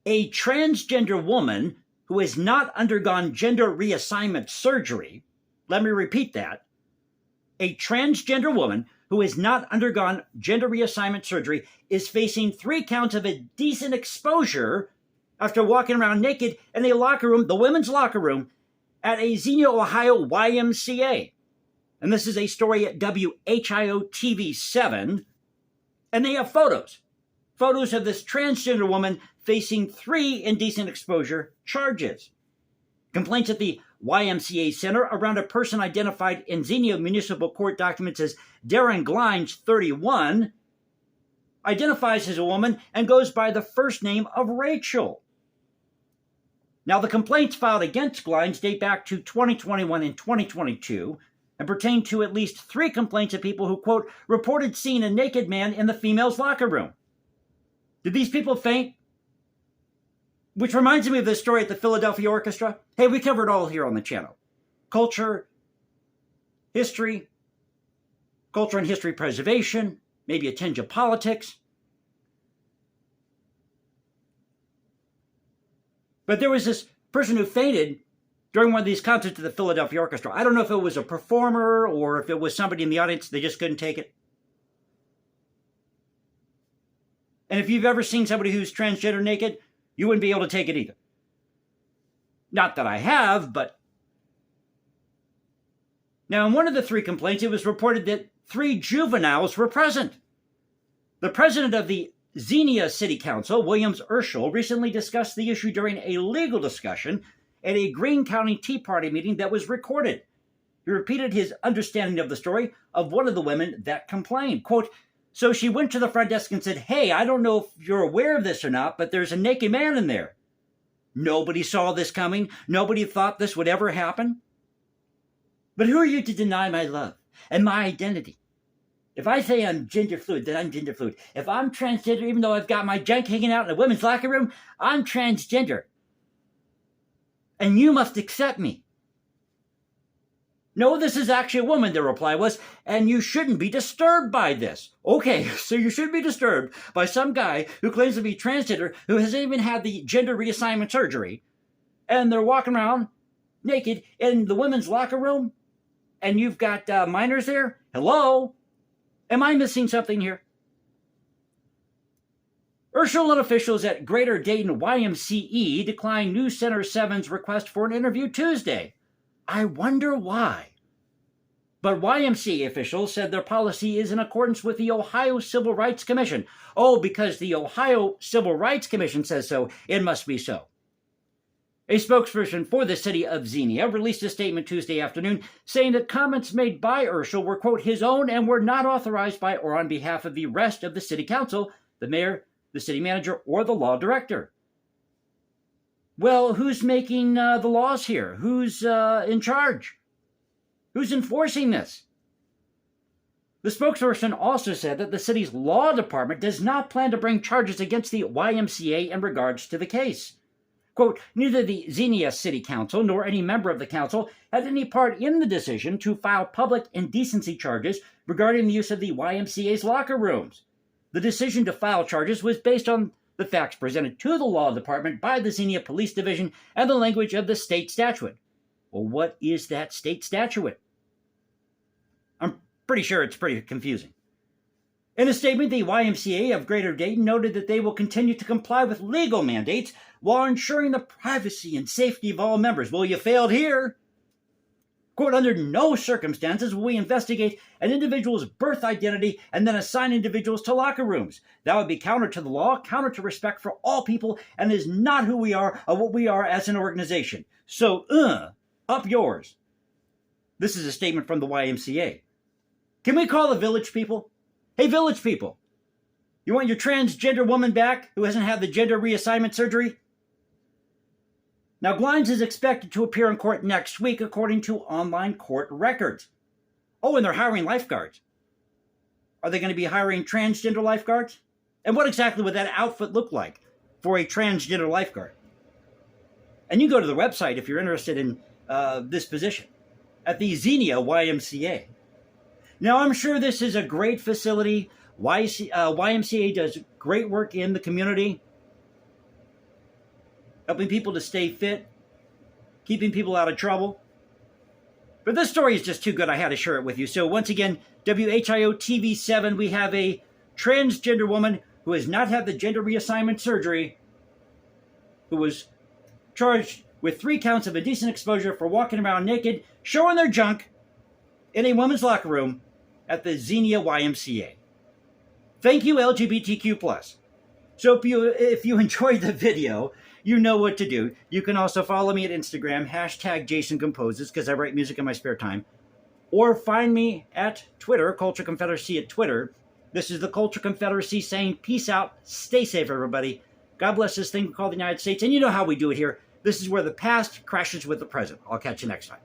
A transgender woman who has not undergone gender reassignment surgery, let me repeat that, a transgender woman who has not undergone gender reassignment surgery is facing 3 counts of indecent exposure after walking around naked in a locker room, the women's locker room, at a Xenia, Ohio YMCA. And this is a story at WHIO TV 7. And they have photos of this transgender woman facing 3 indecent exposure charges. Complaints at the YMCA Center around a person identified in Xenia Municipal Court documents as Darren Glines, 31, identifies as a woman and goes by the first name of Rachel. Now, the complaints filed against Glines date back to 2021 and 2022 and pertain to at least 3 complaints of people who, quote, reported seeing a naked man in the female's locker room. Did these people faint? Which reminds me of this story at the Philadelphia Orchestra. Hey, we covered it all here on the channel. Culture, history, culture and history preservation, maybe a tinge of politics. But there was this person who fainted during one of these concerts at the Philadelphia Orchestra. I don't know if it was a performer or if it was somebody in the audience, they just couldn't take it. And if you've ever seen somebody who's transgender naked, you wouldn't be able to take it either. Not that I have, but... Now, in one of the 3 complaints, it was reported that 3 juveniles were present. The president of the Xenia City Council, Williams Urschel, recently discussed the issue during a legal discussion at a Greene County Tea Party meeting that was recorded. He repeated his understanding of the story of one of the women that complained. Quote, so she went to the front desk and said, hey, I don't know if you're aware of this or not, but there's a naked man in there. Nobody saw this coming. Nobody thought this would ever happen. But who are you to deny my love and my identity? If I say I'm gender fluid, then I'm gender fluid. If I'm transgender, even though I've got my junk hanging out in a women's locker room, I'm transgender. And you must accept me. No, this is actually a woman, the reply was, and you shouldn't be disturbed by this. Okay, so you shouldn't be disturbed by some guy who claims to be transgender, who hasn't even had the gender reassignment surgery, and they're walking around naked in the women's locker room, and you've got minors there? Hello? Am I missing something here? Urschel and officials at Greater Dayton YMCA declined News Center 7's request for an interview Tuesday. I wonder why. But YMCA officials said their policy is in accordance with the Ohio Civil Rights Commission. Oh, because the Ohio Civil Rights Commission says so, it must be so. A spokesperson for the city of Xenia released a statement Tuesday afternoon saying that comments made by Urschel were, quote, his own and were not authorized by or on behalf of the rest of the city council, the mayor, the city manager, or the law director. Well, who's making the laws here? Who's in charge? Who's enforcing this? The spokesperson also said that the city's law department does not plan to bring charges against the YMCA in regards to the case. Quote, neither the Xenia City Council nor any member of the council had any part in the decision to file public indecency charges regarding the use of the YMCA's locker rooms. The decision to file charges was based on the facts presented to the law department by the Xenia Police Division and the language of the state statute. Well, what is that state statute? I'm pretty sure it's pretty confusing. In a statement, the YMCA of Greater Dayton noted that they will continue to comply with legal mandates while ensuring the privacy and safety of all members. Well, you failed here. Quote, under no circumstances will we investigate an individual's birth identity and then assign individuals to locker rooms. That would be counter to the law, counter to respect for all people, and is not who we are or what we are as an organization. So, up yours. This is a statement from the YMCA. Can we call the village people? Hey, village people, you want your transgender woman back who hasn't had the gender reassignment surgery? Now, Glines is expected to appear in court next week, according to online court records. Oh, and they're hiring lifeguards. Are they going to be hiring transgender lifeguards? And what exactly would that outfit look like for a transgender lifeguard? And you can go to the website if you're interested in this position at the Xenia YMCA. Now, I'm sure this is a great facility. YMCA does great work in the community. helping people to stay fit, keeping people out of trouble. But this story is just too good, I had to share it with you. So once again, WHIO TV7, we have a transgender woman who has not had the gender reassignment surgery, who was charged with 3 counts of indecent exposure for walking around naked, showing their junk in a women's locker room at the Xenia YMCA. Thank you, LGBTQ+. So if you enjoyed the video, you know what to do. You can also follow me at Instagram, #JasonComposes, because I write music in my spare time. Or find me at Twitter, Culture Confederacy at Twitter. This is the Culture Confederacy saying peace out, stay safe, everybody. God bless this thing called the United States. And you know how we do it here. This is where the past crashes with the present. I'll catch you next time.